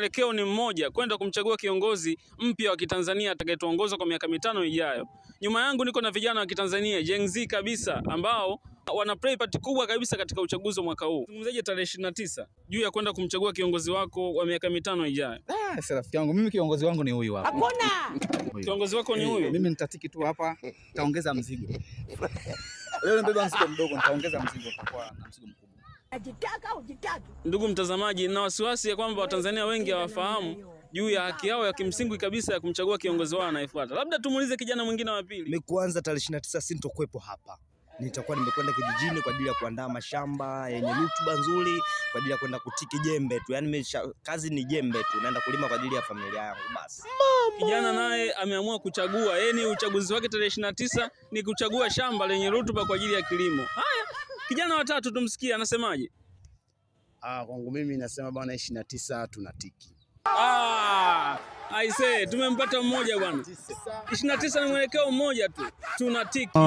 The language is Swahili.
mwelekeo ni mmoja, kwenda kumchagua kiongozi mpya wa Kitanzania atakayetuongoza kwa miaka 5 ijayo. Nyuma yangu niko na vijana wa Kitanzania Gen Z kabisa ambao wana play part kubwa kabisa katika uchaguzi wa mwaka huu. Tuzungumzaje tarehe 29 juu ya kwenda kumchagua kiongozi wako wa miaka 5 ijayo? Sasa rafiki yangu, mimi kiongozi wangu ni huyu hapa. Hakuna. Kiongozi wako ni huyu. Mimi nitatiki tu hapa, nitaongeza mzigo. Leo nimebeba mzigo mdogo, nitaongeza mzigo kwa na mzigo mkubwa. Ndugu mtazamaji, na wasiwasi ya kwamba Watanzania wengi hawafahamu juu ya haki yao ya kimsingi kabisa ya kumchagua kiongozi wao anayefuata. Labda tumuulize kijana mwingine wa pili. Mimi kwanza tarehe 29 sintokuepo hapa. Nitakuwa nimekwenda kijijini kwa ajili ya kuandaa mashamba yenye rutuba nzuri kwa ajili ya kwenda kutiki jembe tu. Yaani kazi ni jembe tu, naenda kulima kwa ajili ya familia yangu basi. Kijana naye ameamua kuchagua, ni uchaguzi wake tarehe 29 ni kuchagua shamba lenye rutuba kwa ajili ya kilimo. Haya, kijana wa tatu tumsikie anasemaje? Kwangu mimi nasema bwana 29 tunatiki. Aise, tumempata mmoja bwana. 29 ni mwelekeo mmoja tu. Tunatiki.